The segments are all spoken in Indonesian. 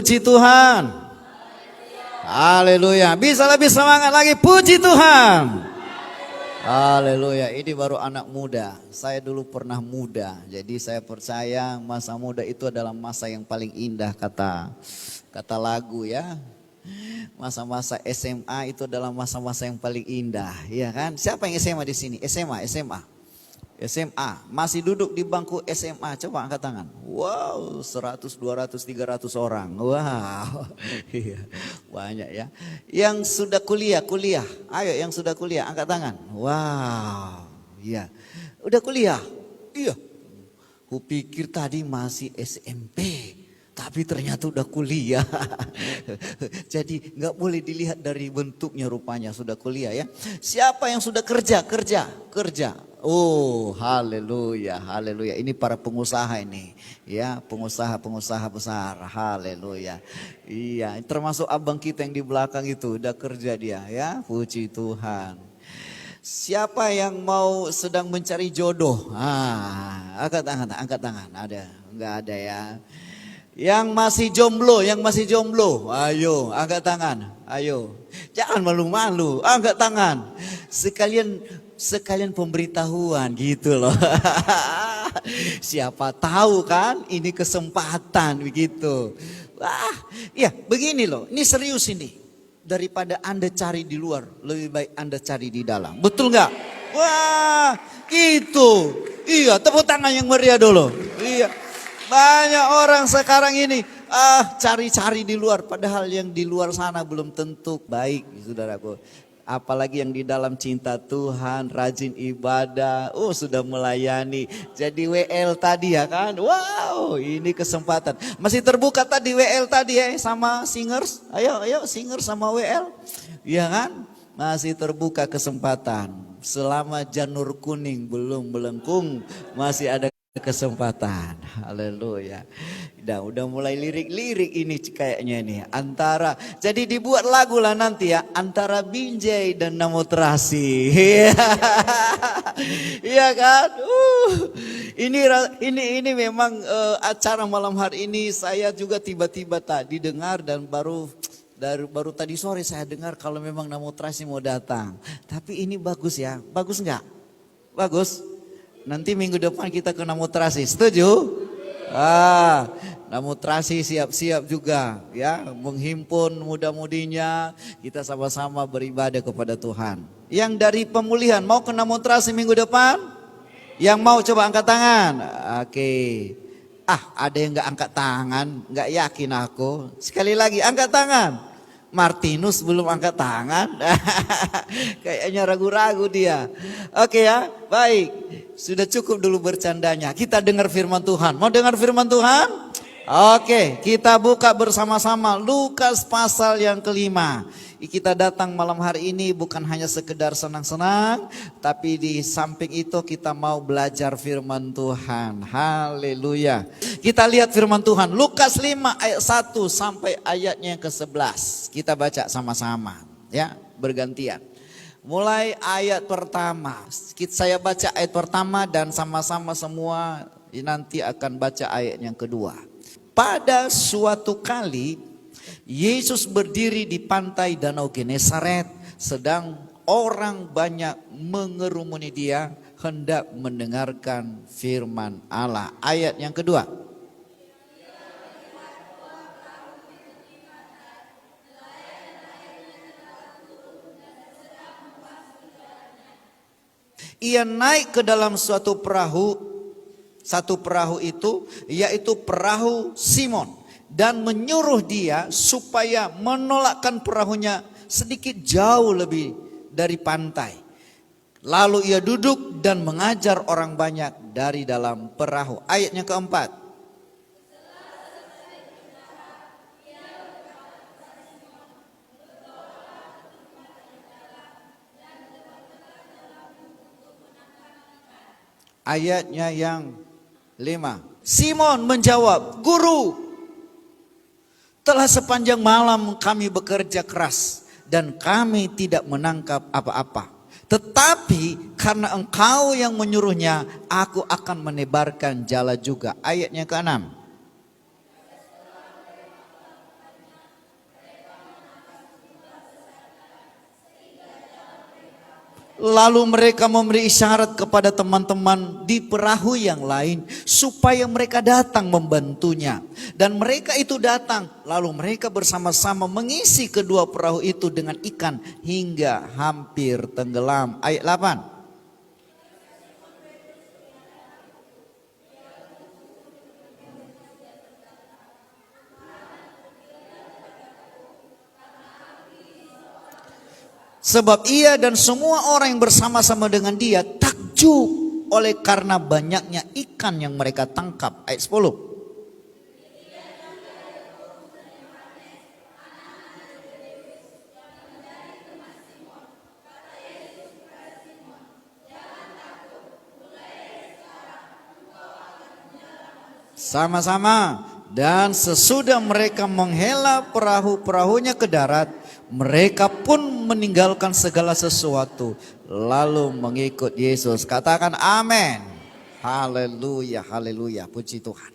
Puji Tuhan. Haleluya. Bisa lebih semangat lagi. Puji Tuhan. Haleluya. Ini baru anak muda. Saya dulu pernah muda. Jadi saya percaya masa muda itu adalah masa yang paling indah kata lagu ya. Masa-masa SMA itu adalah masa-masa yang paling indah, ya kan? Siapa yang SMA di sini? SMA. SMA, masih duduk di bangku SMA, coba angkat tangan. Wow, 100, 200, 300 orang. Wow, iya, banyak ya. Yang sudah kuliah, ayo yang sudah kuliah angkat tangan. Wow, iya, udah kuliah, iya. Kupikir tadi masih SMP, tapi ternyata udah kuliah. Jadi nggak boleh dilihat dari bentuknya, rupanya sudah kuliah ya. Siapa yang sudah kerja? Oh, haleluya. Ini para pengusaha ini, ya, pengusaha besar. Haleluya. Iya, termasuk abang kita yang di belakang itu udah kerja dia, ya. Puji Tuhan. Siapa yang mau sedang mencari jodoh? Angkat tangan. Ada? Enggak ada ya. Yang masih jomblo, ayo angkat tangan, ayo. Jangan malu-malu, angkat tangan. Sekalian pemberitahuan gitu loh. Siapa tahu kan ini kesempatan begitu. Wah, ya begini loh, ini serius ini. Daripada Anda cari di luar, lebih baik Anda cari di dalam. Betul nggak? Wah, gitu. Iya, tepuk tangan yang meriah dulu. Iya. Banyak orang sekarang ini cari-cari di luar, padahal yang di luar sana belum tentu baik, saudaraku. Apalagi yang di dalam cinta Tuhan, rajin ibadah, sudah melayani. Jadi WL tadi ya kan, wow, ini kesempatan. Masih terbuka tadi WL tadi ya sama singers, ayo singers sama WL. Iya kan, masih terbuka kesempatan. Selama janur kuning belum melengkung, masih ada kesempatan. Haleluya. Udah mulai lirik-lirik ini kayaknya nih. Jadi dibuat lagu lah nanti ya, antara Binjai dan Namotrasi. Iya kan? Ini memang acara malam hari ini saya juga tiba-tiba tadi dengar dan baru tadi sore saya dengar kalau memang Namotrasi mau datang. Tapi ini bagus ya. Bagus enggak? Bagus. Nanti minggu depan kita ke Namotrasi, setuju? Namotrasi siap-siap juga ya, menghimpun muda-mudinya, kita sama-sama beribadah kepada Tuhan. Yang dari pemulihan mau ke Namotrasi minggu depan? Yang mau coba angkat tangan. Oke. Ada yang nggak angkat tangan, nggak yakin aku. Sekali lagi angkat tangan. Martinus belum angkat tangan. Kayaknya ragu-ragu dia. Oke ya, baik. Sudah cukup dulu bercandanya. Kita dengar firman Tuhan. Mau dengar firman Tuhan? Oke, kita buka bersama-sama Lukas pasal yang ke-5. Kita datang malam hari ini bukan hanya sekedar senang-senang, tapi di samping itu kita mau belajar firman Tuhan. Haleluya. Kita lihat firman Tuhan Lukas 5 ayat 1 sampai ayatnya yang ke-11. Kita baca sama-sama ya, bergantian. Mulai ayat pertama. Saya baca ayat pertama dan sama-sama semua nanti akan baca ayat yang kedua. Pada suatu kali Yesus berdiri di pantai Danau Genesaret, sedang orang banyak mengerumuni dia hendak mendengarkan firman Allah. Ayat yang kedua. Ia naik ke dalam suatu perahu. Satu perahu itu yaitu perahu Simon, dan menyuruh dia supaya menolakkan perahunya sedikit jauh lebih dari pantai. Lalu ia duduk dan mengajar orang banyak dari dalam perahu. Ayatnya keempat. Ayatnya yang 5. Simon menjawab, "Guru, telah sepanjang malam kami bekerja keras dan kami tidak menangkap apa-apa. Tetapi karena engkau yang menyuruhnya, aku akan menebarkan jala juga." Ayatnya ke-6. Lalu mereka memberi isyarat kepada teman-teman di perahu yang lain supaya mereka datang membantunya. Dan mereka itu datang, lalu mereka bersama-sama mengisi kedua perahu itu dengan ikan hingga hampir tenggelam. Ayat 8. Sebab ia dan semua orang yang bersama-sama dengan dia takjub oleh karena banyaknya ikan yang mereka tangkap. Ayat 10. Sama-sama. Dan sesudah mereka menghela perahu-perahunya ke darat, mereka pun meninggalkan segala sesuatu lalu mengikut Yesus. Katakan amin. Haleluya, haleluya, puji Tuhan.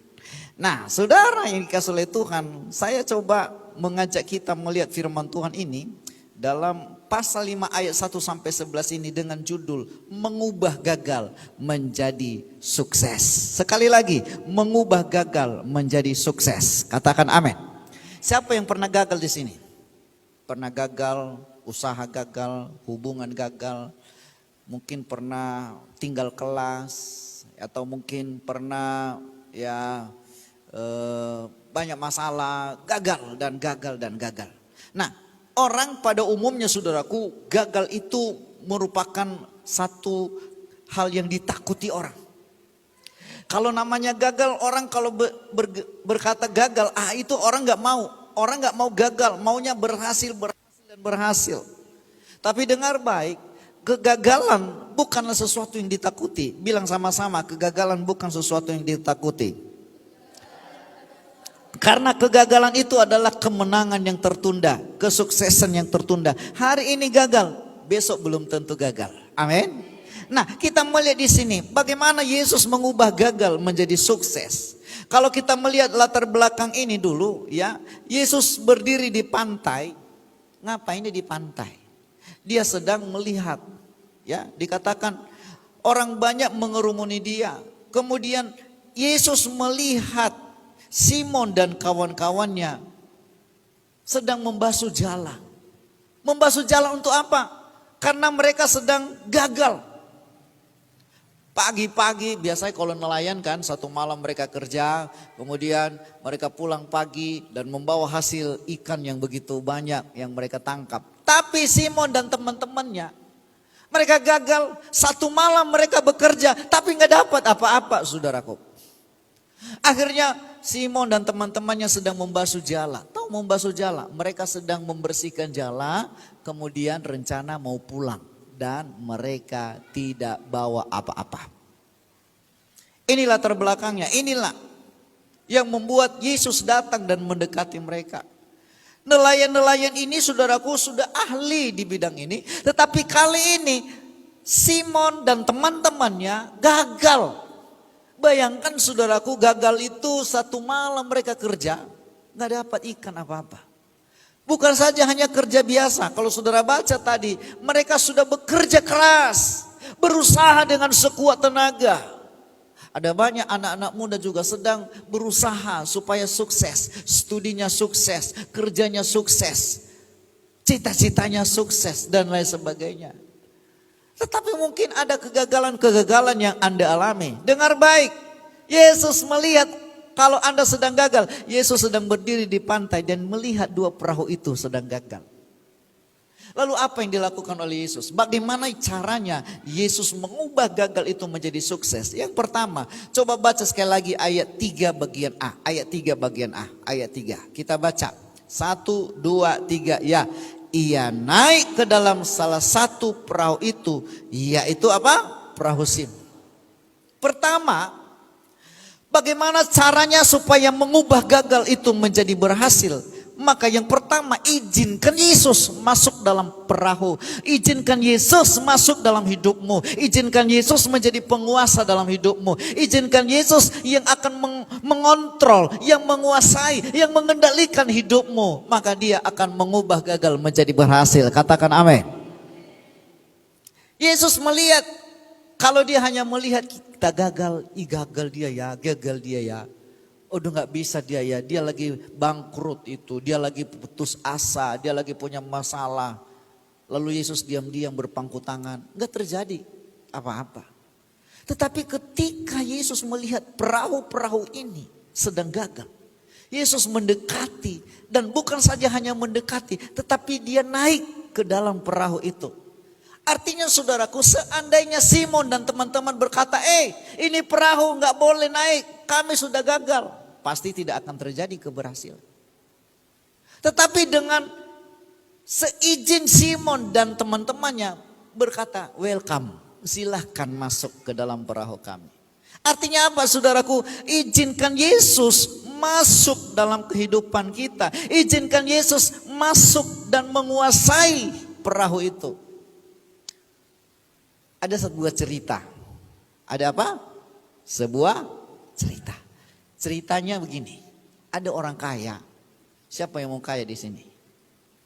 Nah, saudara yang dikasihi oleh Tuhan, saya coba mengajak kita melihat firman Tuhan ini dalam pasal 5 ayat 1 sampai 11 ini dengan judul mengubah gagal menjadi sukses. Sekali lagi, mengubah gagal menjadi sukses. Katakan amin. Siapa yang pernah gagal di sini? Pernah gagal, usaha gagal, hubungan gagal, mungkin pernah tinggal kelas, atau mungkin pernah banyak masalah, gagal dan gagal dan gagal. Nah, orang pada umumnya saudaraku, gagal itu merupakan satu hal yang ditakuti orang. Kalau namanya gagal, orang kalau berkata gagal, itu orang nggak mau. Orang nggak mau gagal, maunya berhasil dan berhasil. Tapi dengar baik, kegagalan bukanlah sesuatu yang ditakuti. Bilang sama-sama, kegagalan bukan sesuatu yang ditakuti. Karena kegagalan itu adalah kemenangan yang tertunda, kesuksesan yang tertunda. Hari ini gagal, besok belum tentu gagal. Amin. Nah, kita melihat di sini bagaimana Yesus mengubah gagal menjadi sukses. Kalau kita melihat latar belakang ini dulu ya, Yesus berdiri di pantai. Ngapain dia di pantai? Dia sedang melihat, ya, dikatakan orang banyak mengerumuni dia. Kemudian Yesus melihat Simon dan kawan-kawannya sedang membasuh jala. Membasuh jala untuk apa? Karena mereka sedang gagal. Pagi-pagi biasanya kalau nelayan kan satu malam mereka kerja, kemudian mereka pulang pagi dan membawa hasil ikan yang begitu banyak yang mereka tangkap. Tapi Simon dan teman-temannya, mereka gagal, satu malam mereka bekerja tapi nggak dapat apa-apa saudaraku. Akhirnya Simon dan teman-temannya sedang membasuh jala. Tahu membasuh jala? Mereka sedang membersihkan jala, kemudian rencana mau pulang. Dan mereka tidak bawa apa-apa. Inilah latar belakangnya, inilah yang membuat Yesus datang dan mendekati mereka. Nelayan-nelayan ini saudaraku sudah ahli di bidang ini. Tetapi kali ini Simon dan teman-temannya gagal. Bayangkan saudaraku, gagal itu satu malam mereka kerja, gak dapat ikan apa-apa. Bukan saja hanya kerja biasa, kalau saudara baca tadi, mereka sudah bekerja keras, berusaha dengan sekuat tenaga. Ada banyak anak-anak muda juga sedang berusaha supaya sukses, studinya sukses, kerjanya sukses, cita-citanya sukses dan lain sebagainya. Tetapi mungkin ada kegagalan-kegagalan yang Anda alami. Dengar baik, Yesus melihat kalau Anda sedang gagal, Yesus sedang berdiri di pantai dan melihat dua perahu itu sedang gagal. Lalu apa yang dilakukan oleh Yesus? Bagaimana caranya Yesus mengubah gagal itu menjadi sukses? Yang pertama, coba baca sekali lagi ayat 3 bagian A. Ayat 3 bagian A. Ayat 3. Kita baca. 1, 2, 3. Ya. Ia naik ke dalam salah satu perahu itu. Yaitu apa? Perahu Simon. Pertama, bagaimana caranya supaya mengubah gagal itu menjadi berhasil? Maka yang pertama, izinkan Yesus masuk dalam perahu. Izinkan Yesus masuk dalam hidupmu. Izinkan Yesus menjadi penguasa dalam hidupmu. Izinkan Yesus yang akan mengontrol, yang menguasai, yang mengendalikan hidupmu. Maka dia akan mengubah gagal menjadi berhasil. Katakan amin. Yesus melihat, kalau dia hanya melihat kita gagal, gagal dia ya, gagal dia ya. Udah gak bisa dia ya, dia lagi bangkrut itu, dia lagi putus asa, dia lagi punya masalah. Lalu Yesus diam-diam berpangku tangan, gak terjadi apa-apa. Tetapi ketika Yesus melihat perahu-perahu ini sedang gagal, Yesus mendekati, dan bukan saja hanya mendekati, tetapi dia naik ke dalam perahu itu. Artinya saudaraku, seandainya Simon dan teman-teman berkata, ini perahu gak boleh naik, kami sudah gagal. Pasti tidak akan terjadi keberhasilan. Tetapi dengan seizin Simon dan teman-temannya berkata, welcome, silahkan masuk ke dalam perahu kami. Artinya apa saudaraku? Izinkan Yesus masuk dalam kehidupan kita. Izinkan Yesus masuk dan menguasai perahu itu. Ada sebuah cerita. Ada apa? Sebuah cerita. Ceritanya begini. Ada orang kaya. Siapa yang mau kaya di sini?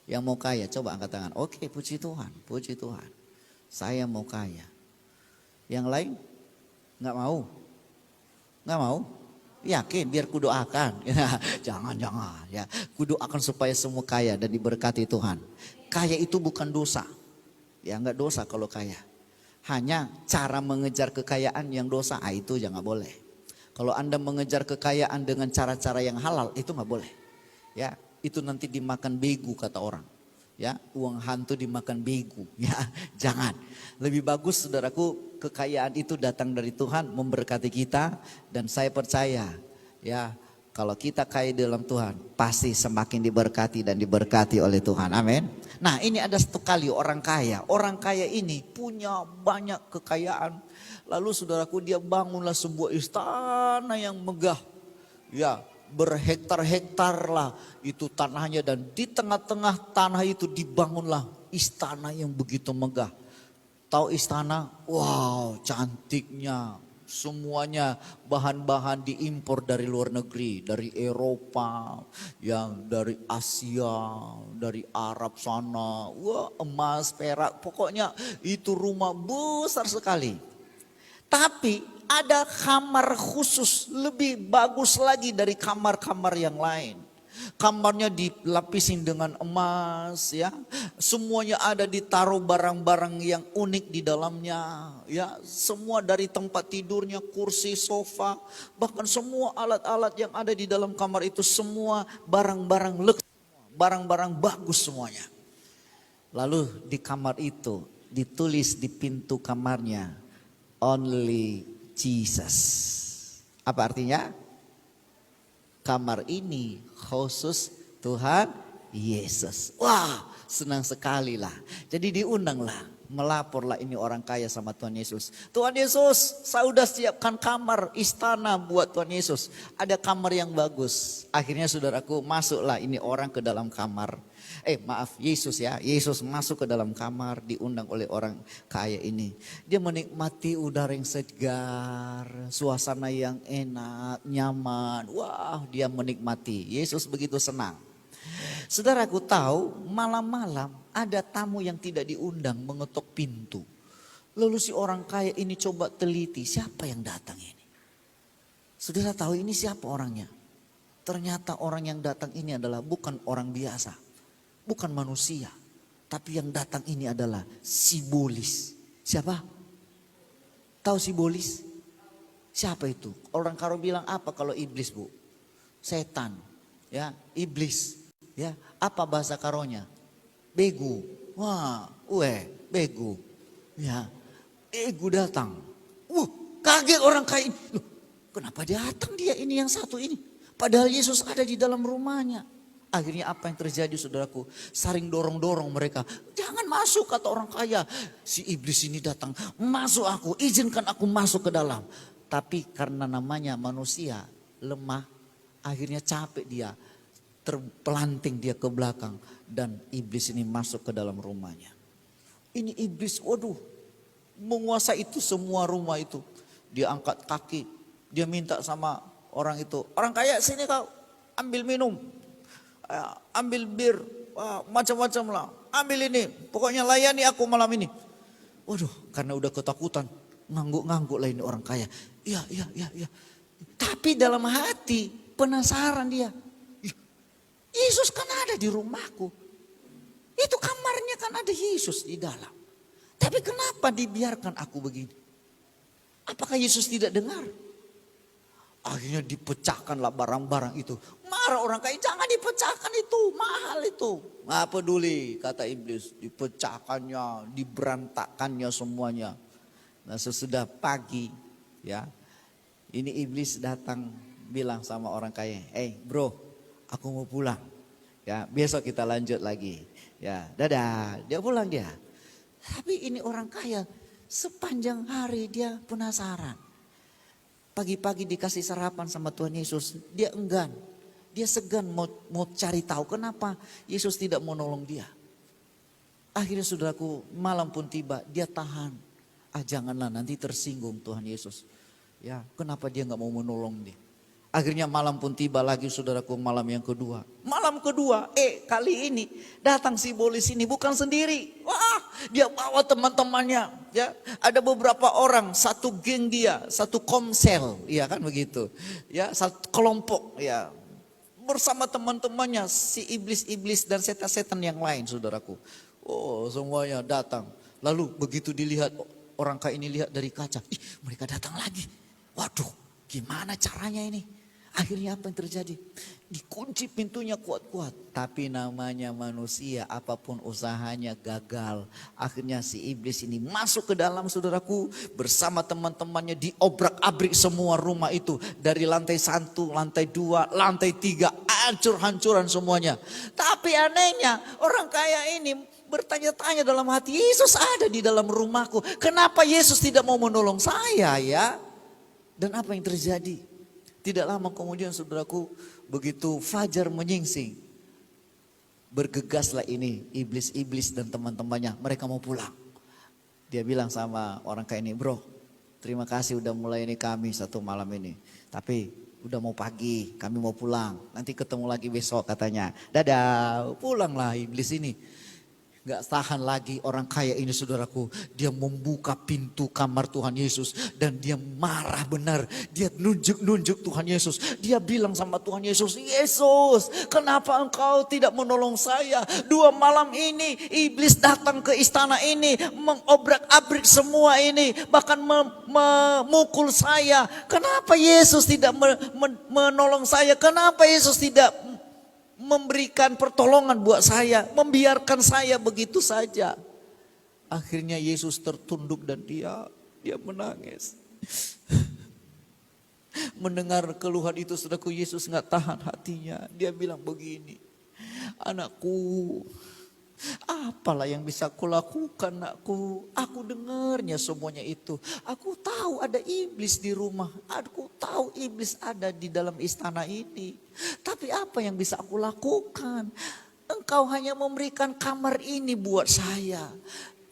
Yang mau kaya, coba angkat tangan. Oke, puji Tuhan, puji Tuhan. Saya mau kaya. Yang lain? Nggak mau? Nggak mau? Yakin biar kudoakan. Jangan. Ya, kudoakan supaya semua kaya dan diberkati Tuhan. Kaya itu bukan dosa. Ya nggak dosa kalau kaya. Hanya cara mengejar kekayaan yang dosa, itu jangan boleh. Kalau Anda mengejar kekayaan dengan cara-cara yang halal, itu nggak boleh. Ya, itu nanti dimakan begu kata orang. Ya, uang hantu dimakan begu. Ya, jangan. Lebih bagus saudaraku, kekayaan itu datang dari Tuhan, memberkati kita, dan saya percaya, ya, kalau kita kaya dalam Tuhan, pasti semakin diberkati dan diberkati oleh Tuhan. Amin. Nah, ini ada satu kali orang kaya. Orang kaya ini punya banyak kekayaan. Lalu saudaraku, dia bangunlah sebuah istana yang megah. Ya, berhektar-hektar lah itu tanahnya, dan di tengah-tengah tanah itu dibangunlah istana yang begitu megah. Tahu istana? Wow, cantiknya. Semuanya bahan-bahan diimpor dari luar negeri, dari Eropa, yang dari Asia, dari Arab sana. Wah, emas, perak, pokoknya itu rumah besar sekali. Tapi ada kamar khusus lebih bagus lagi dari kamar-kamar yang lain. Kamarnya dilapisin dengan emas, ya. Semuanya ada, ditaruh barang-barang yang unik di dalamnya, ya. Semua dari tempat tidurnya, kursi, sofa, bahkan semua alat-alat yang ada di dalam kamar itu semua barang-barang lux, barang-barang bagus semuanya. Lalu di kamar itu ditulis di pintu kamarnya, only Jesus. Apa artinya? Kamar ini khusus Tuhan Yesus. Wah, senang sekali lah. Jadi diundanglah, melaporlah ini orang kaya sama Tuhan Yesus. Tuhan Yesus, saya udah siapkan kamar istana buat Tuhan Yesus. Ada kamar yang bagus. Akhirnya saudaraku, masuklah ini orang ke dalam kamar. Yesus ya. Yesus masuk ke dalam kamar, diundang oleh orang kaya ini. Dia menikmati udara yang segar, suasana yang enak, nyaman. Wah, dia menikmati. Yesus begitu senang. Saudaraku tahu, malam-malam ada tamu yang tidak diundang mengetuk pintu. Lalu si orang kaya ini coba teliti, siapa yang datang ini? Saudara tahu ini siapa orangnya? Ternyata orang yang datang ini adalah bukan orang biasa. Bukan manusia, tapi yang datang ini adalah Sibolis. Siapa? Tahu Sibolis? Siapa itu? Orang karo bilang apa kalau iblis, Bu? Setan, ya, iblis, ya. Apa bahasa karonya? Begu. Wah, begu. Ya, ego datang. Kaget orang kaya. Loh, kenapa datang dia ini yang satu ini? Padahal Yesus ada di dalam rumahnya. Akhirnya apa yang terjadi saudaraku? Saling dorong-dorong mereka. Jangan masuk kata orang kaya. Si iblis ini datang. Masuk aku, izinkan aku masuk ke dalam. Tapi karena namanya manusia lemah. Akhirnya capek dia. Terpelanting dia ke belakang. Dan iblis ini masuk ke dalam rumahnya. Ini iblis, waduh. Menguasai itu semua rumah itu. Dia angkat kaki. Dia minta sama orang itu. Orang kaya sini kau ambil minum. Ambil bir, macam-macam lah. Ambil ini, pokoknya layani aku malam ini. Waduh, karena udah ketakutan, ngangguk-ngangguk lah ini orang kaya. Iya, iya, iya, iya. Tapi dalam hati penasaran dia. Yesus kan ada di rumahku. Itu kamarnya kan ada Yesus di dalam. Tapi kenapa dibiarkan aku begini? Apakah Yesus tidak dengar? Akhirnya dipecahkanlah barang-barang itu. Marah orang kaya, jangan dipecahkan itu, mahal itu. Nggak peduli, kata iblis, dipecahkannya, diberantakannya semuanya. Nah sesudah pagi, ya, ini iblis datang bilang sama orang kaya, bro, aku mau pulang. Ya, besok kita lanjut lagi. Ya, dadah, dia pulang dia. Tapi ini orang kaya, sepanjang hari dia penasaran. Pagi-pagi dikasih sarapan sama Tuhan Yesus, dia enggan. Dia segan mau cari tahu kenapa Yesus tidak mau nolong dia. Akhirnya saudaraku, malam pun tiba, dia tahan. Janganlah nanti tersinggung Tuhan Yesus. Ya, kenapa dia nggak mau menolong dia? Akhirnya malam pun tiba lagi saudaraku, malam yang kedua. Malam kedua, kali ini datang si iblis ini bukan sendiri. Wah, dia bawa teman-temannya. Ya, ada beberapa orang, satu geng dia, satu komsel, ya kan begitu. Ya, satu kelompok, ya. Bersama teman-temannya, si iblis-iblis dan setan-setan yang lain saudaraku. Oh, semuanya datang. Lalu begitu dilihat, orang kaya ini lihat dari kaca. Mereka datang lagi. Waduh, gimana caranya ini? Akhirnya apa yang terjadi? Dikunci pintunya kuat-kuat. Tapi namanya manusia, apapun usahanya gagal. Akhirnya si iblis ini masuk ke dalam saudaraku. Bersama teman-temannya diobrak-abrik semua rumah itu. Dari lantai 1, lantai 2, lantai 3. Hancur-hancuran semuanya. Tapi anehnya orang kaya ini bertanya-tanya dalam hati. Yesus ada di dalam rumahku. Kenapa Yesus tidak mau menolong saya ya? Dan apa yang terjadi? Tidak lama kemudian saudaraku, begitu fajar menyingsing, bergegaslah ini iblis-iblis dan teman-temannya, mereka mau pulang. Dia bilang sama orang kaya ini, bro, terima kasih udah mulai ini kami satu malam ini. Tapi udah mau pagi, kami mau pulang, nanti ketemu lagi besok katanya. Dadah, pulanglah iblis ini. Gak tahan lagi orang kaya ini saudaraku. Dia membuka pintu kamar Tuhan Yesus. Dan dia marah benar. Dia nunjuk-nunjuk Tuhan Yesus. Dia bilang sama Tuhan Yesus. Yesus, kenapa engkau tidak menolong saya? 2 malam ini iblis datang ke istana ini. Mengobrak-abrik semua ini. Bahkan memukul saya. Kenapa Yesus tidak menolong saya? Kenapa Yesus tidak memberikan pertolongan buat saya, membiarkan saya begitu saja? Akhirnya Yesus tertunduk dan dia menangis. Mendengar keluhan itu saudaraku, Yesus nggak tahan hatinya. Dia bilang begini, anakku, apalah yang bisa aku lakukan anakku? Aku dengarnya semuanya itu. Aku tahu ada iblis di rumah. Aku tahu iblis ada di dalam istana ini. Tapi apa yang bisa aku lakukan? Engkau hanya memberikan kamar ini buat saya.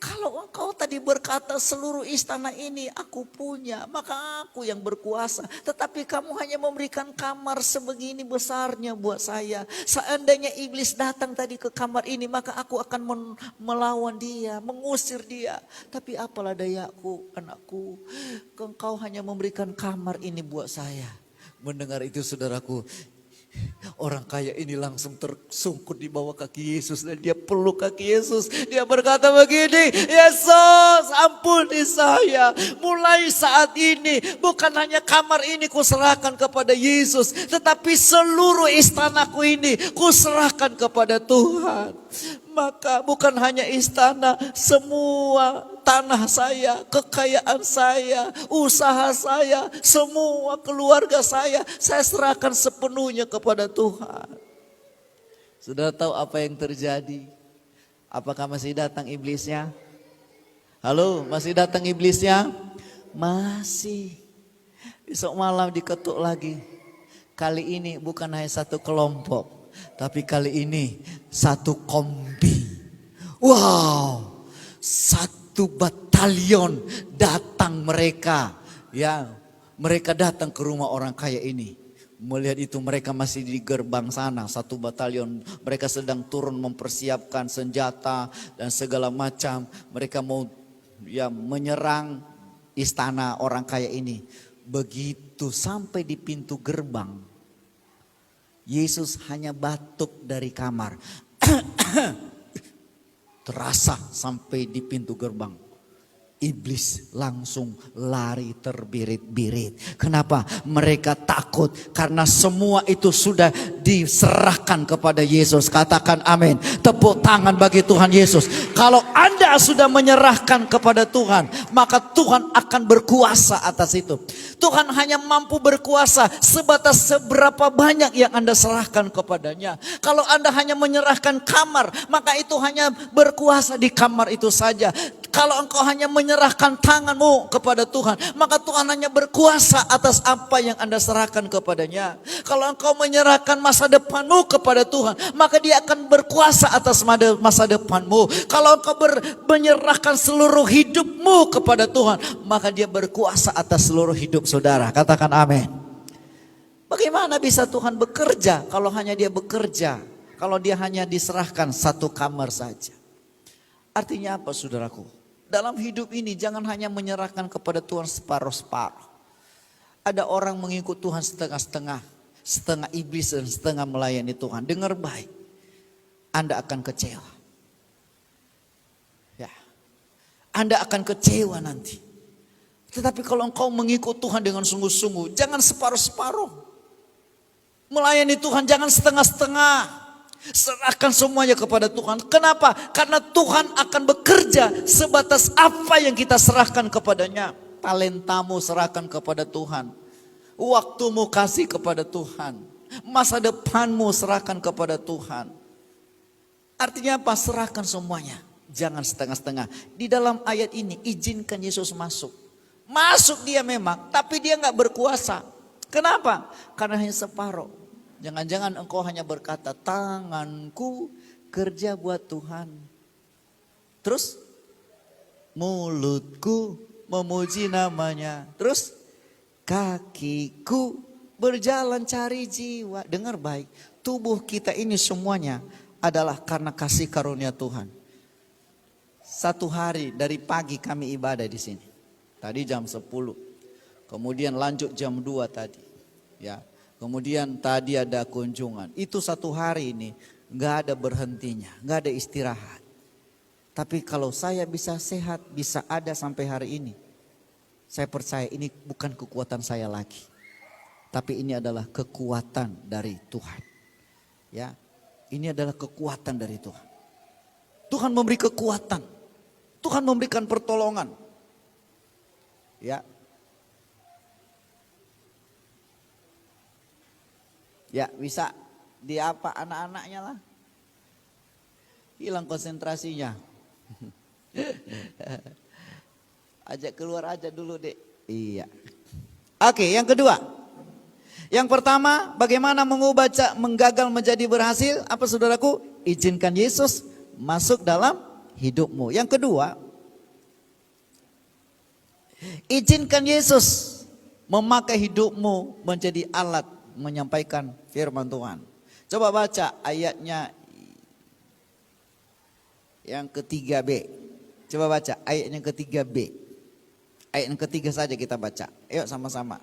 Kalau engkau tadi berkata seluruh istana ini aku punya, maka aku yang berkuasa. Tetapi kamu hanya memberikan kamar sebegini besarnya buat saya. Seandainya iblis datang tadi ke kamar ini, maka aku akan melawan dia, mengusir dia. Tapi apalah dayaku anakku, engkau hanya memberikan kamar ini buat saya. Mendengar itu saudaraku, orang kaya ini langsung tersungkur di bawah kaki Yesus dan dia peluk kaki Yesus. Dia berkata begini, Yesus ampuni saya. Mulai saat ini bukan hanya kamar ini kuserahkan kepada Yesus, tetapi seluruh istanaku ini kuserahkan kepada Tuhan. Maka bukan hanya istana, semua tanah saya, kekayaan saya, usaha saya, semua keluarga saya serahkan sepenuhnya kepada Tuhan. Sudah tahu apa yang terjadi? Apakah masih datang iblisnya? Halo, masih datang iblisnya? Masih. Besok malam diketuk lagi. Kali ini bukan hanya satu kelompok, tapi kali ini satu kombi. Wow, satu batalion datang mereka. Ya, mereka datang ke rumah orang kaya ini. Melihat itu mereka masih di gerbang sana, satu batalion. Mereka sedang turun mempersiapkan senjata dan segala macam. Mereka mau ya menyerang istana orang kaya ini. Begitu sampai di pintu gerbang, Yesus hanya batuk dari kamar. Terasa sampai di pintu gerbang. Iblis langsung lari terbirit-birit. Kenapa? Mereka takut karena semua itu sudah diserahkan kepada Yesus. Katakan amin. Tepuk tangan bagi Tuhan Yesus. Kalau Anda sudah menyerahkan kepada Tuhan, maka Tuhan akan berkuasa atas itu. Tuhan hanya mampu berkuasa sebatas seberapa banyak yang Anda serahkan kepadanya. Kalau Anda hanya menyerahkan kamar, maka itu hanya berkuasa di kamar itu saja. Kalau engkau hanya menyerahkan tanganmu kepada Tuhan, maka Tuhan hanya berkuasa atas apa yang Anda serahkan kepadanya. Kalau engkau menyerahkan masa depanmu kepada Tuhan, maka Dia akan berkuasa atas masa depanmu. Kalau engkau menyerahkan seluruh hidupmu kepada Tuhan, maka Dia berkuasa atas seluruh hidup saudara. Katakan amin. Bagaimana bisa Tuhan bekerja kalau hanya Dia bekerja? Kalau Dia hanya diserahkan satu kamar saja. Artinya apa saudaraku? Dalam hidup ini jangan hanya menyerahkan kepada Tuhan separuh-separuh. Ada orang mengikut Tuhan setengah-setengah. Setengah iblis dan setengah melayani Tuhan. Dengar baik. Anda akan kecewa. Ya, Anda akan kecewa nanti. Tetapi kalau engkau mengikut Tuhan dengan sungguh-sungguh, jangan separuh-separuh. Melayani Tuhan jangan setengah-setengah. Serahkan semuanya kepada Tuhan. Kenapa? Karena Tuhan akan bekerja sebatas apa yang kita serahkan kepadanya. Talentamu serahkan kepada Tuhan. Waktumu kasih kepada Tuhan. Masa depanmu serahkan kepada Tuhan. Artinya apa? Serahkan semuanya. Jangan setengah-setengah. Di dalam ayat ini izinkan Yesus masuk. Masuk Dia memang, tapi Dia gak berkuasa. Kenapa? Karena hanya separuh. Jangan-jangan engkau hanya berkata, tanganku kerja buat Tuhan. Terus mulutku memuji namanya. Terus kakiku berjalan cari jiwa. Dengar baik, tubuh kita ini semuanya adalah karena kasih karunia Tuhan. Satu hari dari pagi kami ibadah di sini. Tadi jam 10. Kemudian lanjut jam 2 tadi. Ya. Kemudian tadi ada kunjungan. Itu satu hari ini gak ada berhentinya, gak ada istirahat. Tapi kalau saya bisa sehat, bisa ada sampai hari ini, saya percaya ini bukan kekuatan saya lagi. Tapi ini adalah kekuatan dari Tuhan. Ya, ini adalah kekuatan dari Tuhan. Tuhan memberi kekuatan. Tuhan memberikan pertolongan. Ya. Ya bisa di apa anak-anaknya lah. Hilang konsentrasinya. Ajak keluar aja dulu dek. Iya. Oke, yang kedua. Yang pertama, bagaimana menggagal menjadi berhasil? Apa saudaraku? Izinkan Yesus masuk dalam hidupmu. Yang kedua, izinkan Yesus memakai hidupmu menjadi alat menyampaikan firman Tuhan. Coba baca ayatnya yang ketiga B. Coba baca ayat yang ketiga B. Ayat yang ketiga saja kita baca. Ayo sama-sama.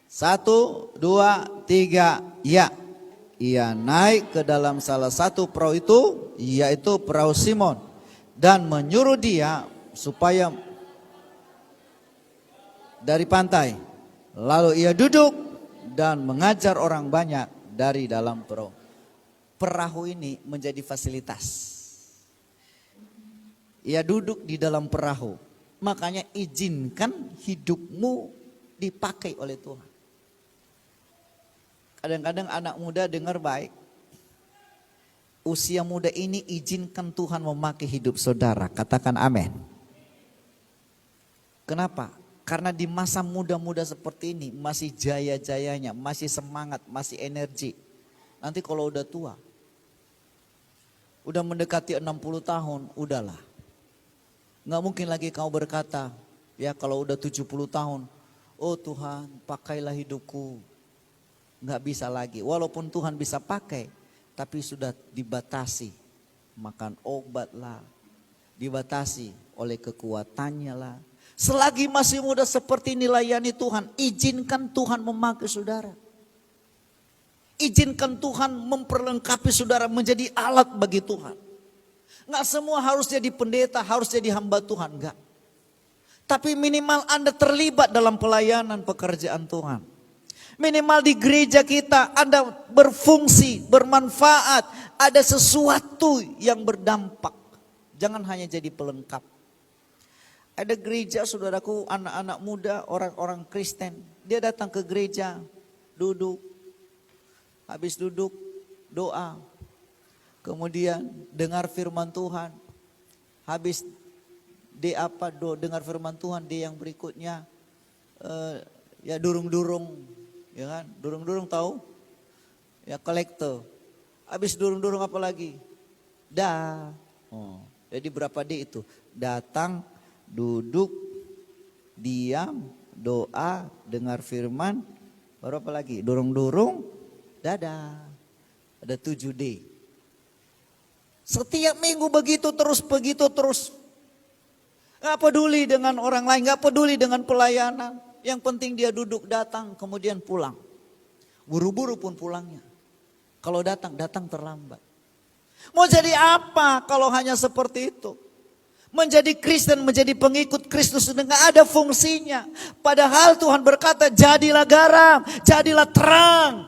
1, 2, 3, ya. Ia naik ke dalam salah satu perahu itu, yaitu perahu Simon. Dan menyuruh dia supaya dari pantai. Lalu ia duduk dan mengajar orang banyak dari dalam perahu. Perahu ini menjadi fasilitas. Ia duduk di dalam perahu. Makanya izinkan hidupmu dipakai oleh Tuhan. Kadang-kadang anak muda dengar baik. Usia muda ini izinkan Tuhan memakai hidup saudara. Katakan amin. Kenapa? Karena di masa muda-muda seperti ini masih jaya-jayanya, masih semangat, masih energi. Nanti kalau udah tua, udah mendekati 60 tahun, udahlah. Nggak mungkin lagi kau berkata, ya kalau udah 70 tahun, oh Tuhan pakailah hidupku. Nggak bisa lagi, walaupun Tuhan bisa pakai, tapi sudah dibatasi. Makan obat lah, dibatasi oleh kekuatannya lah. Selagi masih muda seperti ini layani Tuhan, izinkan Tuhan memakai saudara. Izinkan Tuhan memperlengkapi saudara menjadi alat bagi Tuhan. Nggak semua harus jadi pendeta, harus jadi hamba Tuhan, enggak. Tapi minimal Anda terlibat dalam pelayanan pekerjaan Tuhan. Minimal di gereja kita Anda berfungsi, bermanfaat, ada sesuatu yang berdampak. Jangan hanya jadi pelengkap. Ada gereja saudaraku, anak-anak muda, orang-orang Kristen. Dia datang ke gereja, duduk. Habis duduk, doa. Kemudian dengar firman Tuhan. Habis dengar firman Tuhan, dia yang berikutnya ya durung-durung, ya kan? Durung-durung tahu? Ya kolektor. Habis durung-durung apa lagi? Jadi berapa D itu? Datang, duduk, diam, doa, dengar firman, baru apa lagi? Durung-durung, dadah. Ada 7D. Setiap minggu begitu terus. Gak peduli dengan orang lain, gak peduli dengan pelayanan. Yang penting dia duduk, datang, kemudian pulang. Buru-buru pun pulangnya. Kalau datang terlambat. Mau jadi apa kalau hanya seperti itu? Menjadi Kristen, menjadi pengikut Kristus sudah gak ada fungsinya. Padahal Tuhan berkata, jadilah garam, jadilah terang.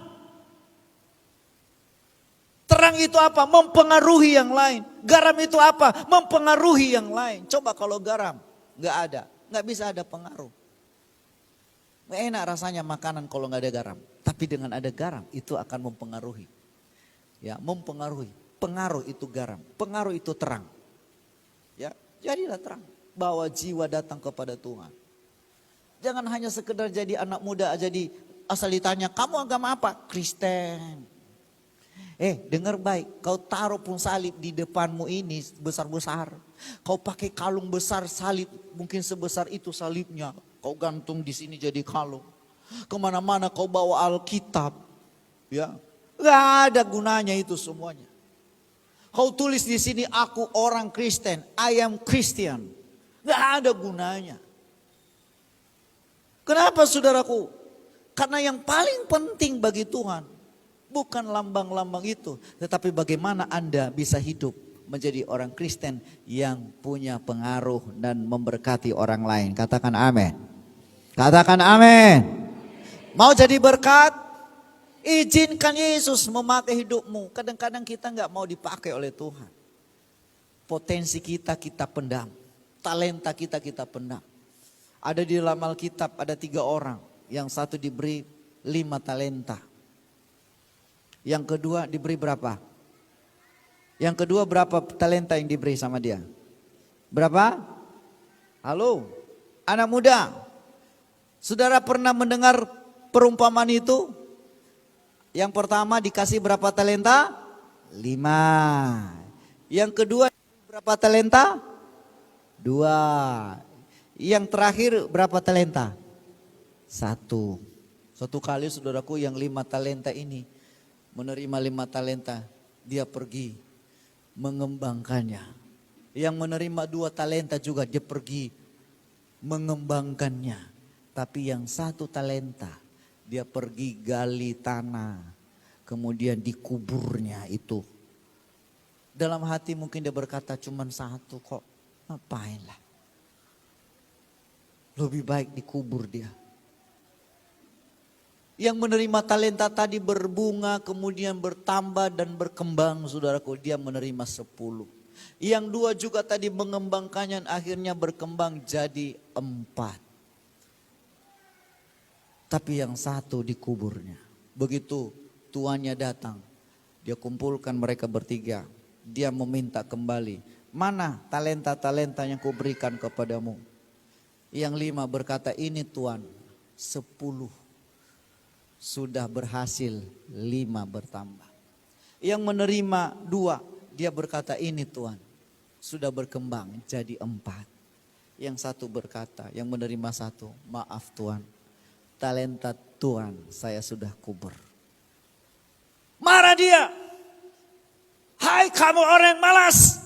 Terang itu apa? Mempengaruhi yang lain. Garam itu apa? Mempengaruhi yang lain. Coba kalau garam gak ada, gak bisa ada pengaruh. Gak enak rasanya makanan kalau gak ada garam. Tapi dengan ada garam itu akan mempengaruhi. Ya, mempengaruhi. Pengaruh itu garam, pengaruh itu terang. Ya, jadilah terang. Bawa jiwa datang kepada Tuhan. Jangan hanya sekedar jadi anak muda jadi asal ditanya, kamu agama apa? Kristen. Dengar baik, kau taruh pun salib di depanmu ini besar-besar. Kau pakai kalung besar salib, mungkin sebesar itu salibnya. Kau gantung di sini jadi kalung. Kemana-mana kau bawa Alkitab. Ya, gak ada gunanya itu semuanya. Kau tulis di sini, aku orang Kristen, I am Christian. Gak ada gunanya. Kenapa saudaraku? Karena yang paling penting bagi Tuhan bukan lambang-lambang itu, tetapi bagaimana Anda bisa hidup menjadi orang Kristen yang punya pengaruh dan memberkati orang lain. Katakan amin. Katakan amin. Mau jadi berkat? Izinkan Yesus memakai hidupmu. Kadang-kadang kita nggak mau dipakai oleh Tuhan. Potensi kita pendam. Talenta kita pendam. Ada di dalam Alkitab ada 3 orang. Yang satu diberi 5 talenta. Yang kedua diberi berapa? Yang kedua berapa talenta yang diberi sama dia? Berapa? Halo, anak muda. Saudara pernah mendengar perumpamaan itu? Yang pertama dikasih berapa talenta? 5. Yang kedua berapa talenta? 2. Yang terakhir berapa talenta? 1. Suatu kali saudaraku yang 5 talenta ini menerima 5 talenta, dia pergi mengembangkannya. Yang menerima 2 talenta juga dia pergi mengembangkannya. Tapi yang 1 talenta dia pergi gali tanah, kemudian dikuburnya itu. Dalam hati mungkin dia berkata cuman 1 kok, ngapain lah. Lebih baik dikubur dia. Yang menerima talenta tadi berbunga, kemudian bertambah dan berkembang saudaraku, dia menerima 10. Yang 2 juga tadi mengembangkannya, akhirnya berkembang jadi 4. Tapi yang 1 dikuburnya. Begitu tuannya datang, dia kumpulkan mereka bertiga. Dia meminta kembali, mana talenta-talenta yang kuberikan kepadamu? Yang 5 berkata, ini Tuan, 10 sudah berhasil, 5 bertambah. Yang menerima 2, dia berkata, ini Tuan, sudah berkembang jadi 4. Yang 1 berkata, yang menerima 1, maaf Tuan, talenta Tuhan saya sudah kubur. Marah dia. Hai kamu orang yang malas.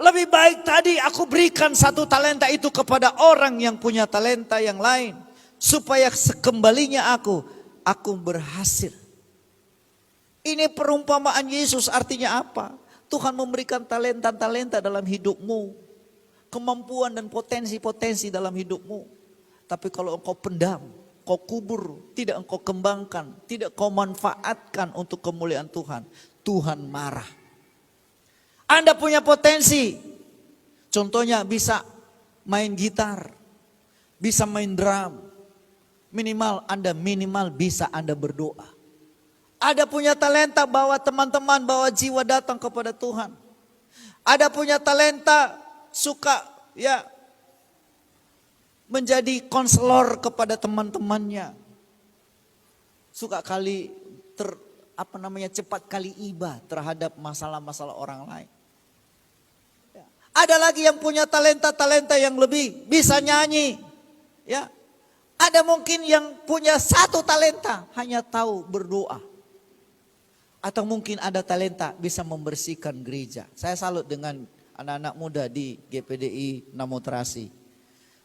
Lebih baik tadi aku berikan 1 talenta itu kepada orang yang punya talenta yang lain. Supaya sekembalinya aku berhasil. Ini perumpamaan Yesus, artinya apa? Tuhan memberikan talenta-talenta dalam hidupmu. Kemampuan dan potensi-potensi dalam hidupmu. Tapi kalau engkau pendam, kau kubur, tidak engkau kembangkan, tidak kau manfaatkan untuk kemuliaan Tuhan, Tuhan marah. Anda punya potensi. Contohnya bisa main gitar, bisa main drum. Minimal bisa Anda berdoa. Ada punya talenta bawa teman-teman, bawa jiwa datang kepada Tuhan. Ada punya talenta suka menjadi konselor kepada teman-temannya. Suka kali cepat kali iba terhadap masalah-masalah orang lain. Ada lagi yang punya talenta-talenta yang lebih, bisa nyanyi. Ya. Ada mungkin yang punya 1 talenta, hanya tahu berdoa. Atau mungkin ada talenta bisa membersihkan gereja. Saya salut dengan anak-anak muda di GPDI Namotrasi.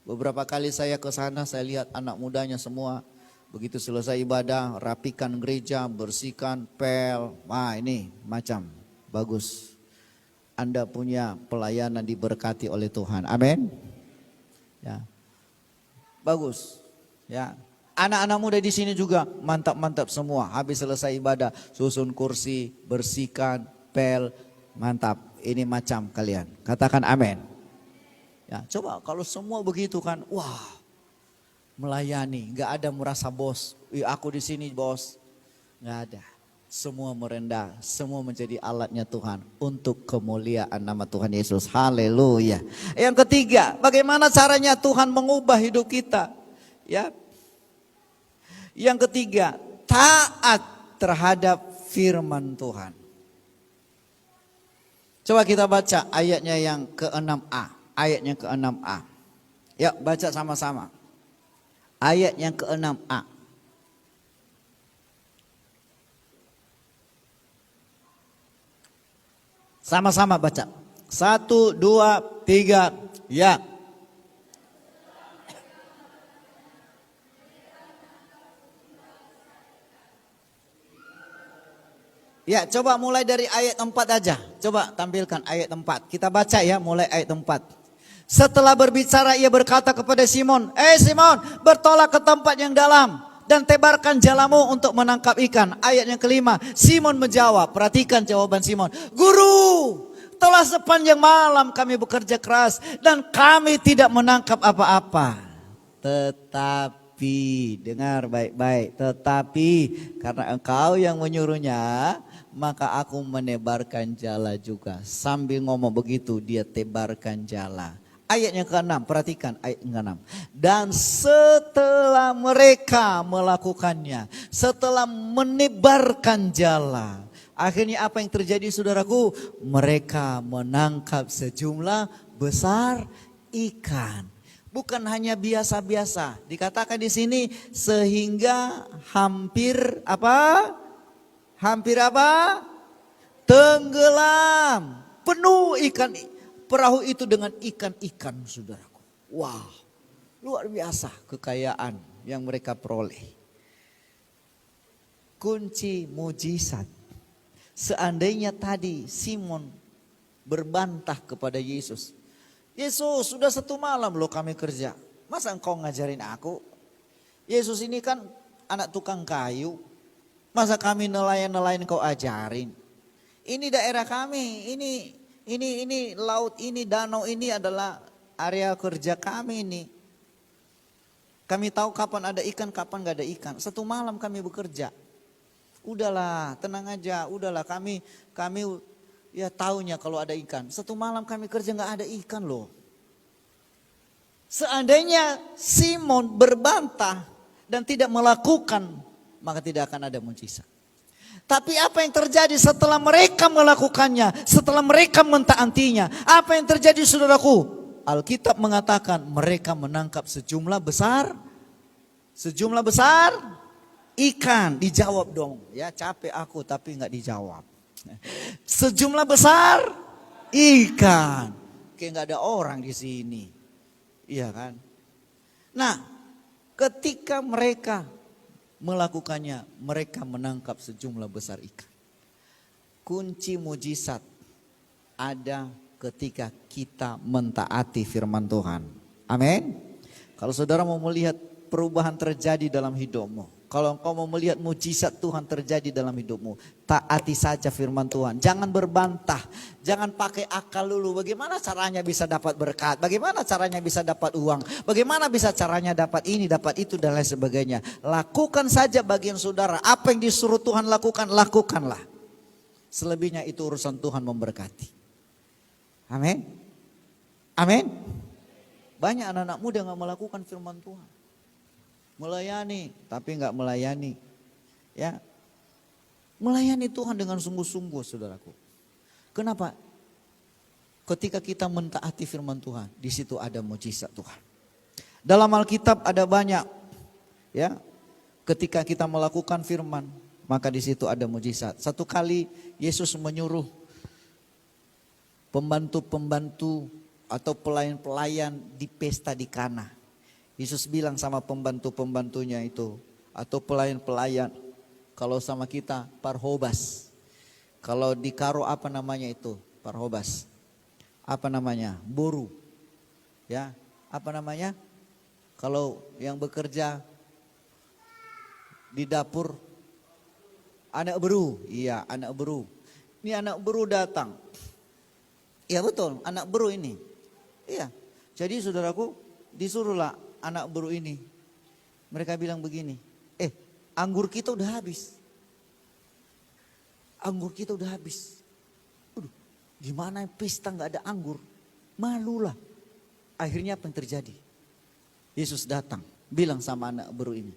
Beberapa kali saya ke sana, saya lihat anak mudanya semua. Begitu selesai ibadah, rapikan gereja, bersihkan, pel. Wah ini macam bagus. Anda punya pelayanan diberkati oleh Tuhan. Amin. Ya. Bagus. Ya, anak-anak muda di sini juga mantap-mantap semua. Habis selesai ibadah, susun kursi, bersihkan, pel, mantap. Ini macam kalian. Katakan amin. Ya, coba kalau semua begitu kan, wah, melayani, nggak ada merasa bos. Aku di sini bos, nggak ada. Semua merendah, semua menjadi alatnya Tuhan untuk kemuliaan nama Tuhan Yesus. Haleluya. Yang ketiga, bagaimana caranya Tuhan mengubah hidup kita? Ya. Yang ketiga, taat terhadap firman Tuhan. Coba kita baca ayatnya yang ke-6a. Ayatnya ke-6a. Ya, baca sama-sama. Ayat yang ke-6a. Sama-sama baca. 1, 2, 3, ya. Ya, coba mulai dari ayat 4 aja. Coba tampilkan ayat 4. Kita baca ya, mulai ayat 4. Setelah berbicara ia berkata kepada Simon, Simon, bertolak ke tempat yang dalam dan tebarkan jalamu untuk menangkap ikan. Ayat yang ke-5, Simon menjawab, perhatikan jawaban Simon. Guru, telah sepanjang malam kami bekerja keras dan kami tidak menangkap apa-apa. Tetapi, dengar baik-baik, tetapi karena engkau yang menyuruhnya, maka aku menebarkan jala juga. Sambil ngomong begitu dia tebarkan jala. Ayatnya ke-6, perhatikan ayat ke-6. Dan setelah mereka melakukannya, setelah menebarkan jala, akhirnya apa yang terjadi saudaraku? Mereka menangkap sejumlah besar ikan. Bukan hanya biasa-biasa. Dikatakan di sini sehingga hampir apa? Hampir apa? Tenggelam. Penuh ikan. Perahu itu dengan ikan-ikan saudaraku. Wow. Luar biasa kekayaan yang mereka peroleh. Kunci mujizat. Seandainya tadi Simon berbantah kepada Yesus. Yesus, sudah 1 malam loh kami kerja. Masa engkau ngajarin aku? Yesus ini kan anak tukang kayu. Masa kami nelayan-nelayan kau ajarin? Ini daerah kami, ini laut ini, danau ini adalah area kerja kami ini. Kami tahu kapan ada ikan, kapan gak ada ikan. 1 malam kami bekerja. Udahlah, tenang aja, udahlah kami ya taunya kalau ada ikan. 1 malam kami kerja gak ada ikan loh. Seandainya Simon berbantah dan tidak melakukan, maka tidak akan ada mujizat. Tapi apa yang terjadi setelah mereka melakukannya, setelah mereka mentaatinya, apa yang terjadi saudaraku? Alkitab mengatakan mereka menangkap sejumlah besar ikan. Dijawab dong, ya capek aku tapi nggak dijawab. Sejumlah besar ikan. kayak nggak ada orang di sini. Iya kan? Nah, ketika mereka melakukannya, mereka menangkap sejumlah besar ikan. Kunci mujizat ada ketika kita mentaati firman Tuhan. Amin. Kalau saudara mau melihat perubahan terjadi dalam hidupmu, kalau engkau mau melihat mujizat Tuhan terjadi dalam hidupmu, taati saja firman Tuhan. Jangan berbantah, jangan pakai akal dulu. Bagaimana caranya bisa dapat berkat? Bagaimana caranya bisa dapat uang? Bagaimana bisa caranya dapat ini, dapat itu dan lain sebagainya. Lakukan saja bagian saudara. Apa yang disuruh Tuhan lakukan, lakukanlah. Selebihnya itu urusan Tuhan memberkati. Amin. Amin. Banyak anak-anak muda gak melakukan firman Tuhan. Melayani tapi gak melayani. Ya, melayani Tuhan dengan sungguh-sungguh saudaraku. Kenapa? Ketika kita mentaati firman Tuhan, di situ ada mujizat Tuhan. Dalam Alkitab ada banyak, ya. Ketika kita melakukan firman, maka di situ ada mujizat. Satu kali Yesus menyuruh pembantu-pembantu atau pelayan-pelayan di pesta di Kana. Yesus bilang sama pembantu-pembantunya itu atau pelayan-pelayan, kalau sama kita parhobas. Kalau di Karo apa namanya itu? Parhobas. Apa namanya? Buru. Ya, apa namanya? Kalau yang bekerja di dapur, anak beru. Iya, anak beru. Ini anak beru datang. Iya betul, anak beru ini. Iya. Jadi saudaraku, disuruhlah anak beru ini. Mereka bilang begini, anggur kita udah habis. Anggur kita udah habis. Aduh, gimana pesta gak ada anggur? Malulah. Akhirnya apa yang terjadi? Yesus datang, bilang sama anak beru ini.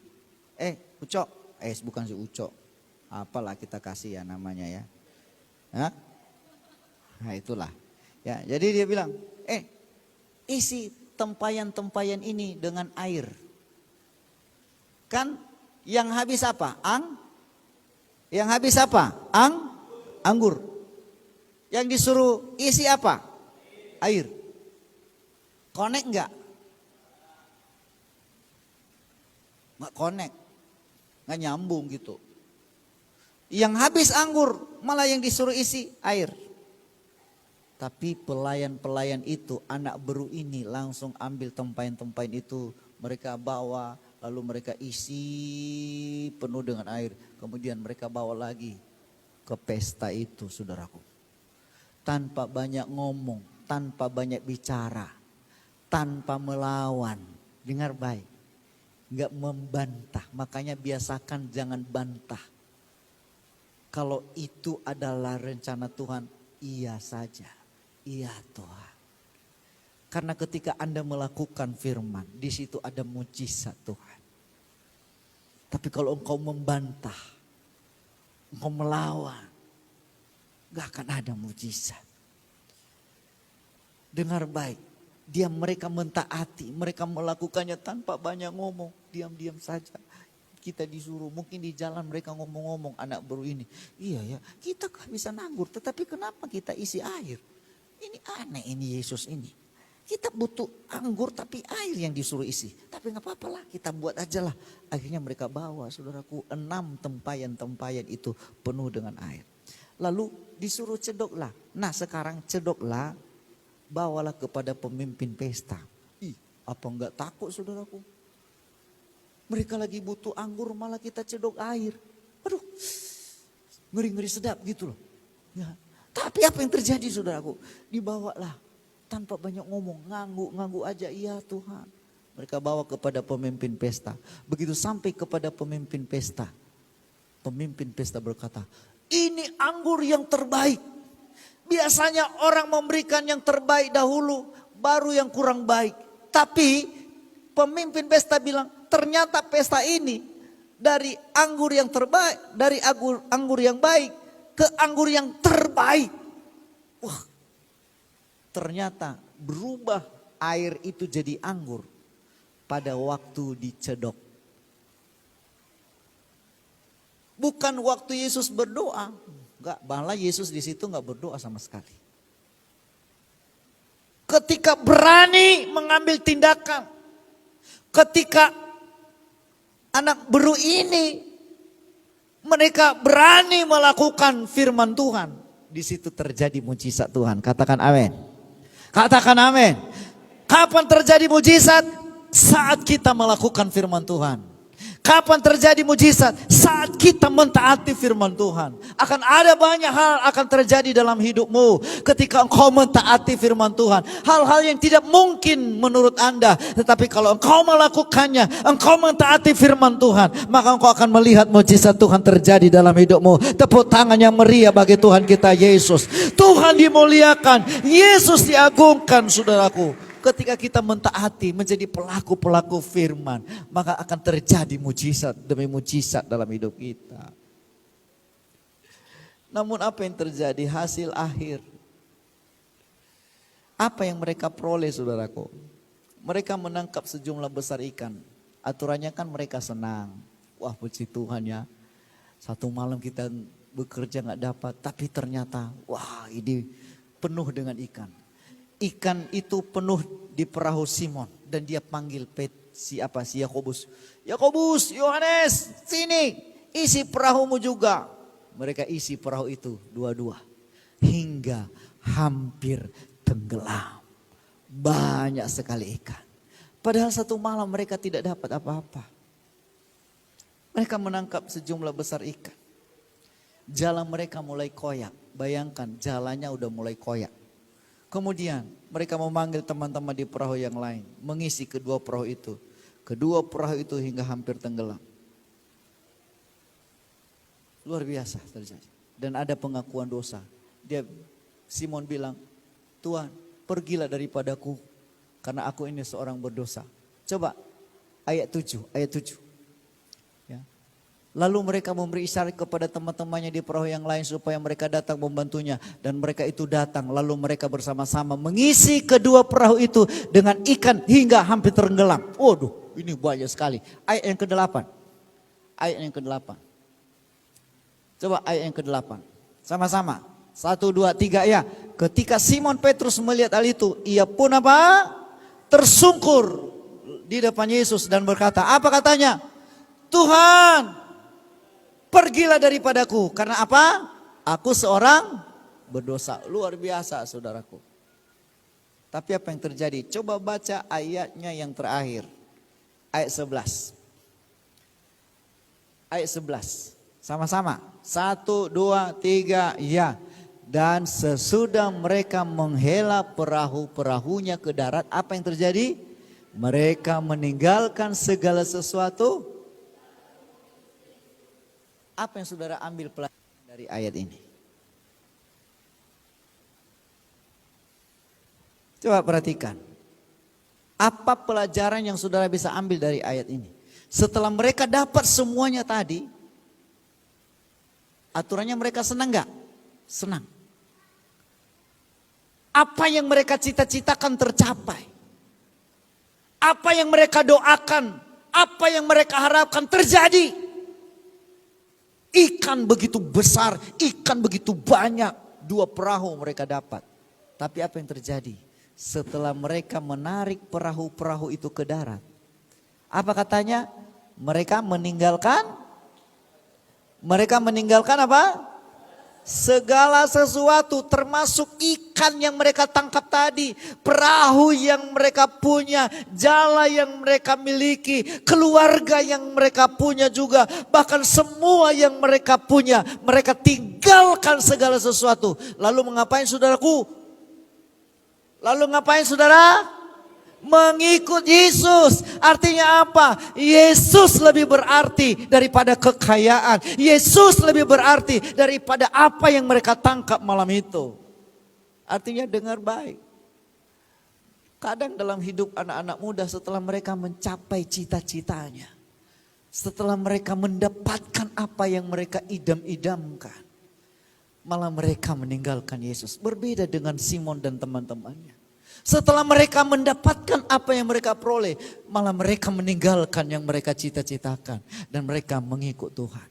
Ucok. Bukan si Ucok. Apalah kita kasih ya namanya ya. Hah? Nah itulah. Ya, jadi dia bilang, isi tempayan-tempayan ini dengan air. Kan yang habis apa? Yang habis apa? Anggur. Yang disuruh isi apa? Air. Connect enggak? Enggak connect. Enggak nyambung gitu. Yang habis anggur, malah yang disuruh isi air. Tapi pelayan-pelayan itu, anak beru ini langsung ambil tempayan-tempayan itu. Mereka bawa, lalu mereka isi penuh dengan air. Kemudian mereka bawa lagi ke pesta itu, saudaraku. Tanpa banyak ngomong, tanpa banyak bicara, tanpa melawan. Dengar baik, gak membantah. Makanya biasakan jangan bantah. Kalau itu adalah rencana Tuhan, iya saja. Iya Tuhan. Karena ketika Anda melakukan firman, di situ ada mujizat Tuhan. Tapi kalau engkau membantah, engkau melawan, gak akan ada mujizat. Dengar baik, mereka mentaati, mereka melakukannya tanpa banyak ngomong, diam-diam saja. Kita disuruh, mungkin di jalan mereka ngomong-ngomong, anak beru ini. Iya ya, kita kehabisan anggur, tetapi kenapa kita isi air? Ini aneh ini Yesus ini. Kita butuh anggur tapi air yang disuruh isi. Tapi gak apa-apa lah, kita buat aja lah. Akhirnya mereka bawa, saudaraku, 6 tempayan-tempayan itu penuh dengan air. Lalu disuruh cedoklah. Nah sekarang cedoklah, bawalah kepada pemimpin pesta. Apa enggak takut saudaraku? Mereka lagi butuh anggur malah kita cedok air. Aduh, ngeri-ngeri sedap gitu loh. Ya. Tapi apa yang terjadi saudaraku? Dibawalah tanpa banyak ngomong, nganggu aja, iya Tuhan. Mereka bawa kepada pemimpin pesta. Begitu sampai kepada pemimpin pesta berkata, ini anggur yang terbaik. Biasanya orang memberikan yang terbaik dahulu, baru yang kurang baik. Tapi pemimpin pesta bilang, ternyata pesta ini dari anggur yang terbaik, dari anggur yang baik ke anggur yang terbaik. Wah, ternyata berubah air itu jadi anggur pada waktu dicedok. Bukan waktu Yesus berdoa. Enggak, malah Yesus di situ enggak berdoa sama sekali. ketika berani mengambil tindakan. Ketika anak beru ini mereka berani melakukan firman Tuhan. Di situ terjadi mujizat Tuhan. Katakan amin. Katakan amin. Kapan terjadi mujizat? Saat kita melakukan firman Tuhan. Kapan terjadi mujizat? Saat kita mentaati firman Tuhan. Akan ada banyak hal akan terjadi dalam hidupmu ketika engkau mentaati firman Tuhan. Hal-hal yang tidak mungkin menurut Anda. Tetapi kalau engkau melakukannya, engkau mentaati firman Tuhan, maka engkau akan melihat mujizat Tuhan terjadi dalam hidupmu. Tepuk tangan yang meriah bagi Tuhan kita Yesus. Tuhan dimuliakan, Yesus diagungkan, saudaraku. Ketika kita mentaati menjadi pelaku-pelaku firman, maka akan terjadi mujizat demi mujizat dalam hidup kita. Namun apa yang terjadi? Hasil akhir. Apa yang mereka peroleh, saudaraku? Mereka menangkap sejumlah besar ikan. Aturannya kan mereka senang. Wah, puji Tuhan ya. Satu malam kita bekerja gak dapat, tapi ternyata wah, ini penuh dengan ikan. Ikan itu penuh di perahu Simon dan dia panggil si Yakobus. Yakobus, Yohanes, sini isi perahumu juga. Mereka isi perahu itu dua-dua hingga hampir tenggelam. Banyak sekali ikan. Padahal satu malam mereka tidak dapat apa-apa. Mereka menangkap sejumlah besar ikan. Jalan mereka mulai koyak. Bayangkan jalannya udah mulai koyak. Kemudian mereka memanggil teman-teman di perahu yang lain. Mengisi kedua perahu itu. Kedua perahu itu hingga hampir tenggelam. Luar biasa terjadi. Dan ada pengakuan dosa. Simon bilang, Tuhan pergilah daripadaku. Karena aku ini seorang berdosa. Coba ayat 7. Lalu mereka memberi isyarat kepada teman-temannya di perahu yang lain supaya mereka datang membantunya. Dan mereka itu datang, lalu mereka bersama-sama mengisi kedua perahu itu dengan ikan hingga hampir tenggelam. Waduh, ini banyak sekali. Ayat yang ke-8. Coba ayat yang ke-8. Sama-sama. 1, 2, 3 ya. Ketika Simon Petrus melihat hal itu, ia pun apa? Tersungkur di depan Yesus dan berkata, apa katanya? Tuhan, pergilah daripadaku. Karena apa? Aku seorang berdosa. Luar biasa, saudaraku. Tapi apa yang terjadi? Coba baca ayatnya yang terakhir. Ayat 11. Ayat 11. Sama-sama. 1, 2, 3, ya. Dan sesudah mereka menghela perahu-perahunya ke darat, apa yang terjadi? Mereka meninggalkan segala sesuatu. Apa yang saudara ambil pelajaran dari ayat ini? Coba perhatikan. Apa pelajaran yang saudara bisa ambil dari ayat ini? Setelah mereka dapat semuanya tadi, aturannya mereka senang gak? Senang. Apa yang mereka cita-citakan tercapai. Apa yang mereka doakan, apa yang mereka harapkan terjadi. Ikan begitu besar, ikan begitu banyak, 2 perahu mereka dapat. Tapi apa yang terjadi? Setelah mereka menarik perahu-perahu itu ke darat. Apa katanya? Mereka meninggalkan apa? Segala sesuatu termasuk ikan yang mereka tangkap tadi. Perahu yang mereka punya, jala yang mereka miliki, keluarga yang mereka punya juga. Bahkan semua yang mereka punya, mereka tinggalkan segala sesuatu. Lalu mengapain saudaraku? Lalu ngapain saudara? Mengikut Yesus. Artinya apa? Yesus lebih berarti daripada kekayaan. Yesus lebih berarti daripada apa yang mereka tangkap malam itu. Artinya dengar baik. Kadang dalam hidup anak-anak muda setelah mereka mencapai cita-citanya, setelah mereka mendapatkan apa yang mereka idam-idamkan, malah mereka meninggalkan Yesus. Berbeda dengan Simon dan teman-temannya. Setelah mereka mendapatkan apa yang mereka peroleh, malah mereka meninggalkan yang mereka cita-citakan dan mereka mengikut Tuhan.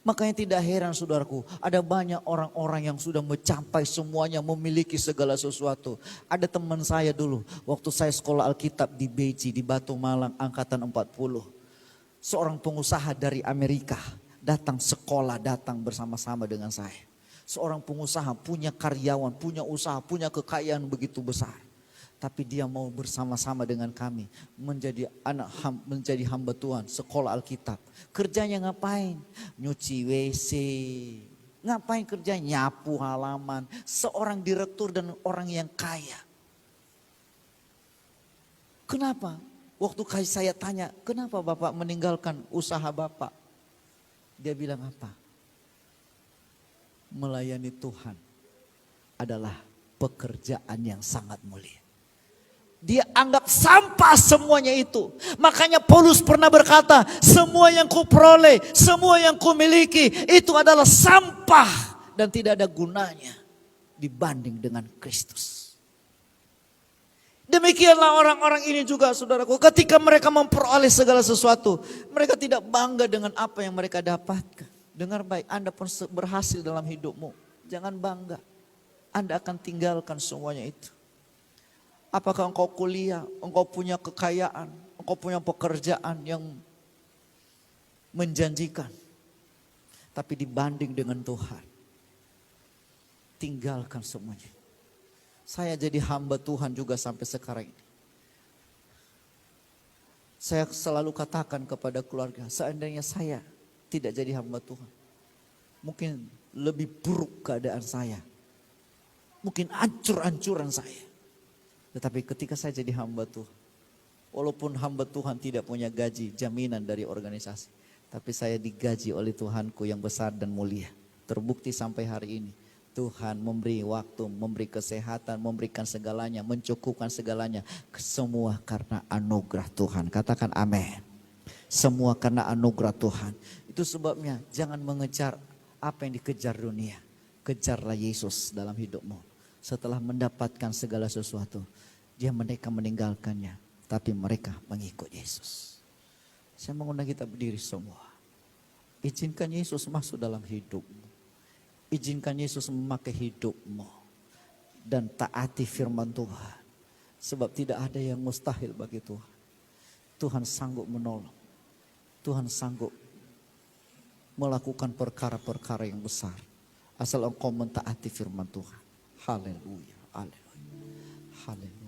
Makanya tidak heran saudaraku, ada banyak orang-orang yang sudah mencapai semuanya, memiliki segala sesuatu. Ada teman saya dulu, waktu saya sekolah Alkitab di Beji, di Batu Malang, angkatan 40. Seorang pengusaha dari Amerika datang sekolah, datang bersama-sama dengan saya. Seorang pengusaha punya karyawan, punya usaha, punya kekayaan begitu besar. Tapi dia mau bersama-sama dengan kami menjadi menjadi hamba Tuhan, sekolah Alkitab. Kerjanya ngapain? Nyuci WC. Ngapain kerja? Nyapu halaman. Seorang direktur dan orang yang kaya. Kenapa? Waktu saya tanya, kenapa Bapak meninggalkan usaha Bapak? Dia bilang apa? Melayani Tuhan adalah pekerjaan yang sangat mulia. Dia anggap sampah semuanya itu. Makanya Paulus pernah berkata, semua yang kuperoleh, semua yang kumiliki itu adalah sampah dan tidak ada gunanya dibanding dengan Kristus. Demikianlah orang-orang ini juga saudaraku, ketika mereka memperoleh segala sesuatu, mereka tidak bangga dengan apa yang mereka dapatkan. Dengar baik, Anda pun berhasil dalam hidupmu, jangan bangga. Anda akan tinggalkan semuanya itu. Apakah engkau kuliah, engkau punya kekayaan, engkau punya pekerjaan yang menjanjikan. Tapi dibanding dengan Tuhan, tinggalkan semuanya. Saya jadi hamba Tuhan juga sampai sekarang ini. Saya selalu katakan kepada keluarga, seandainya saya tidak jadi hamba Tuhan, mungkin lebih buruk keadaan saya. Mungkin hancur-hancuran saya. Tetapi ketika saya jadi hamba Tuhan, walaupun hamba Tuhan tidak punya gaji jaminan dari organisasi, tapi saya digaji oleh Tuhanku yang besar dan mulia. Terbukti sampai hari ini, Tuhan memberi waktu, memberi kesehatan, memberikan segalanya, mencukupkan segalanya. Semua karena anugerah Tuhan. Katakan amin. Semua karena anugerah Tuhan. Itu sebabnya jangan mengejar apa yang dikejar dunia. Kejarlah Yesus dalam hidupmu. Setelah mendapatkan segala sesuatu, mereka meninggalkannya, tapi mereka mengikut Yesus. Saya mengundang kita berdiri semua. Izinkan Yesus masuk dalam hidupmu. Izinkan Yesus memakai hidupmu. Dan taati firman Tuhan. Sebab tidak ada yang mustahil bagi Tuhan. Tuhan sanggup menolong. Tuhan sanggup melakukan perkara-perkara yang besar. Asal engkau mentaati firman Tuhan. Haleluya, haleluya, haleluya.